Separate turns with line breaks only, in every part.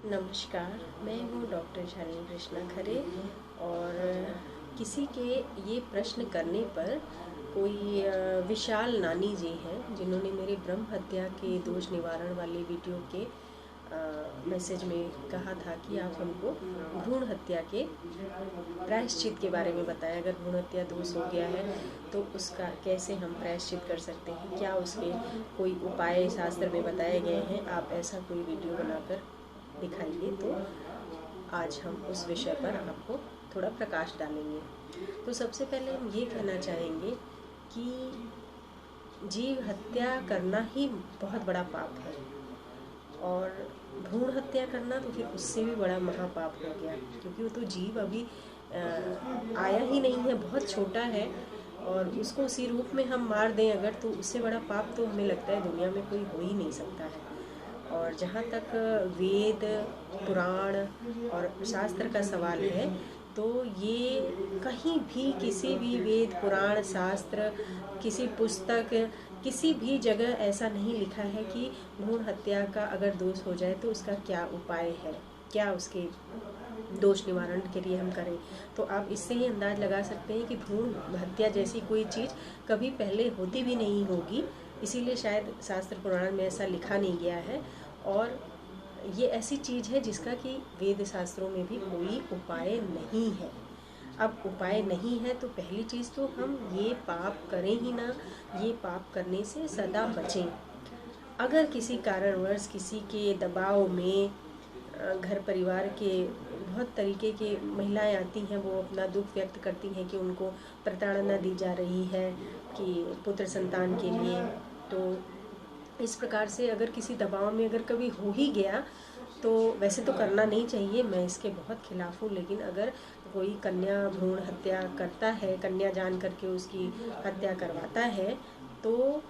नमस्कार, मैं हूँ डॉक्टर शालिनी कृष्णा खरे। और किसी के ये प्रश्न करने पर कोई विशाल नानी जी हैं जिन्होंने मेरे ब्रह्म हत्या के दोष निवारण वाले वीडियो के मैसेज में कहा था कि आप हमको भ्रूण हत्या के प्रायश्चित के बारे में बताएं। अगर भ्रूण हत्या दोष हो गया है तो उसका कैसे हम प्रायश्चित कर सकते हैं, क्या उसके कोई उपाय शास्त्र में बताए गए हैं, आप ऐसा कोई वीडियो बनाकर दिखाइए। तो आज हम उस विषय पर आपको थोड़ा प्रकाश डालेंगे। तो सबसे पहले हम ये कहना चाहेंगे कि जीव हत्या करना ही बहुत बड़ा पाप है, और भ्रूण हत्या करना तो फिर उससे भी बड़ा महापाप हो गया, क्योंकि वो तो जीव अभी आया ही नहीं है, बहुत छोटा है, और उसको उसी रूप में हम मार दें अगर, तो उससे बड़ा पाप तो हमें लगता है दुनिया में कोई हो ही नहीं सकता है। और जहाँ तक वेद पुराण और शास्त्र का सवाल है, तो ये कहीं भी किसी भी वेद पुराण शास्त्र किसी पुस्तक किसी भी जगह ऐसा नहीं लिखा है कि भ्रूण हत्या का अगर दोष हो जाए तो उसका क्या उपाय है, क्या उसके दोष निवारण के लिए हम करें। तो आप इससे ही अंदाज लगा सकते हैं कि भ्रूण हत्या जैसी कोई चीज़ कभी पहले होती भी नहीं होगी, इसीलिए शायद शास्त्र पुराण में ऐसा लिखा नहीं गया है। और ये ऐसी चीज़ है जिसका कि वेद शास्त्रों में भी कोई उपाय नहीं है। अब उपाय नहीं है तो पहली चीज़ तो हम ये पाप करें ही ना, ये पाप करने से सदा बचें। अगर किसी कारणवश किसी के दबाव में घर परिवार के बहुत तरीके की महिलाएं आती हैं, वो अपना दुख व्यक्त करती हैं कि उनको प्रताड़ना दी जा रही है कि पुत्र संतान के लिए। तो इस प्रकार से अगर किसी दबाव में अगर कभी हो ही गया तो वैसे तो करना नहीं चाहिए, मैं इसके बहुत खिलाफ हूँ, लेकिन अगर कोई कन्या भ्रूण हत्या करता है, कन्या जान करके उसकी हत्या करवाता है, तो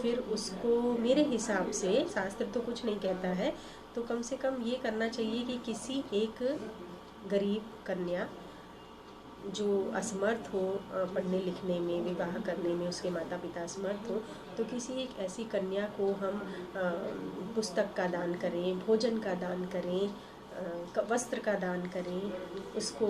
फिर उसको मेरे हिसाब से, शास्त्र तो कुछ नहीं कहता है, तो कम से कम ये करना चाहिए कि किसी एक गरीब कन्या जो असमर्थ हो पढ़ने लिखने में, विवाह करने में, उसके माता पिता असमर्थ हो, तो किसी एक ऐसी कन्या को हम पुस्तक का दान करें, भोजन का दान करें, वस्त्र का दान करें, उसको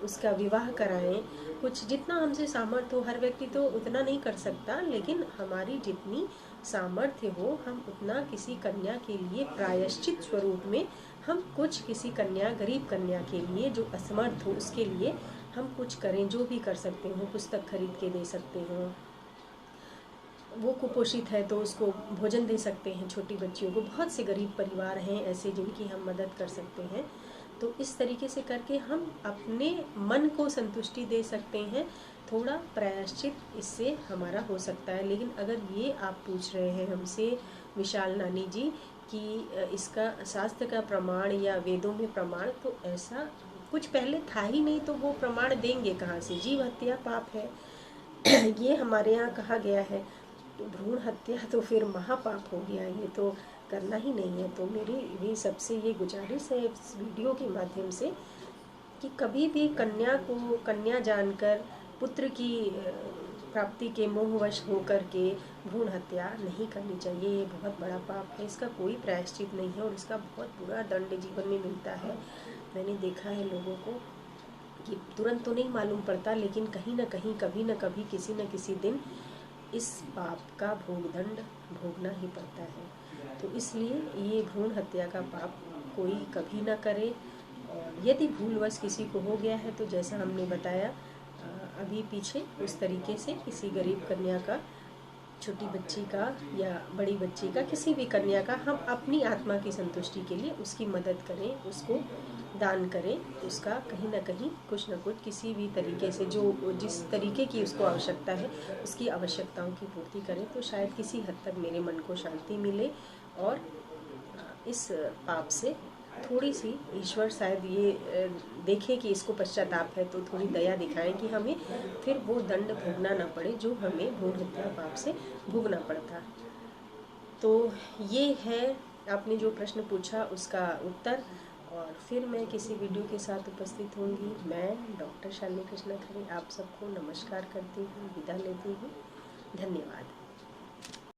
उसका विवाह कराएं। कुछ जितना हमसे सामर्थ्य हो, हर व्यक्ति तो उतना नहीं कर सकता, लेकिन हमारी जितनी सामर्थ्य हो हम उतना किसी कन्या के लिए प्रायश्चित स्वरूप में हम कुछ, किसी कन्या, गरीब कन्या के लिए जो असमर्थ हो उसके लिए हम कुछ करें, जो भी कर सकते हो। पुस्तक खरीद के दे सकते हो, वो कुपोषित है तो उसको भोजन दे सकते हैं, छोटी बच्चियों को, बहुत से गरीब परिवार हैं ऐसे जिनकी हम मदद कर सकते हैं। तो इस तरीके से करके हम अपने मन को संतुष्टि दे सकते हैं, थोड़ा प्रायश्चित इससे हमारा हो सकता है। लेकिन अगर ये आप पूछ रहे हैं हमसे विशाल नानी जी कि इसका शास्त्र का प्रमाण या वेदों में प्रमाण, तो ऐसा कुछ पहले था ही नहीं, तो वो प्रमाण देंगे कहाँ से? जीव हत्या पाप है ये हमारे यहाँ कहा गया है, तो भ्रूण हत्या तो फिर महापाप हो गया, ये तो करना ही नहीं है। तो मेरी भी सबसे ये गुजारिश है इस वीडियो के माध्यम से कि कभी भी कन्या को कन्या जानकर पुत्र की प्राप्ति के मोहवश होकर के भ्रूण हत्या नहीं करनी चाहिए। ये बहुत बड़ा पाप है, इसका कोई प्रायश्चित नहीं है और इसका बहुत बुरा दंड जीवन में मिलता है। मैंने देखा है लोगों को कि तुरंत तो नहीं मालूम पड़ता, लेकिन कहीं ना कहीं, कभी ना कभी, किसी न किसी दिन इस पाप का भोगदंड भोगना ही पड़ता है। तो इसलिए ये भ्रूण हत्या का पाप कोई कभी ना करे। और यदि भूलवश किसी को हो गया है तो जैसा हमने बताया अभी पीछे, उस तरीके से किसी गरीब कन्या का, छोटी बच्ची का या बड़ी बच्ची का, किसी भी कन्या का, हम अपनी आत्मा की संतुष्टि के लिए उसकी मदद करें, उसको दान करें, उसका कहीं ना कहीं कुछ न कुछ किसी भी तरीके से, जो जिस तरीके की उसको आवश्यकता है उसकी आवश्यकताओं की पूर्ति करें, तो शायद किसी हद तक मेरे मन को शांति मिले। और इस पाप से थोड़ी सी ईश्वर शायद ये देखे कि इसको पश्चाताप है, तो थोड़ी दया दिखाएं कि हमें फिर वो दंड भोगना ना पड़े जो हमें भ्रूण हत्या पाप से भोगना पड़ता। तो ये है आपने जो प्रश्न पूछा उसका उत्तर। और फिर मैं किसी वीडियो के साथ उपस्थित होंगी। मैं डॉक्टर शालिनी कृष्णा खरे आप सबको नमस्कार करती हूँ, विदा लेती हूँ। धन्यवाद।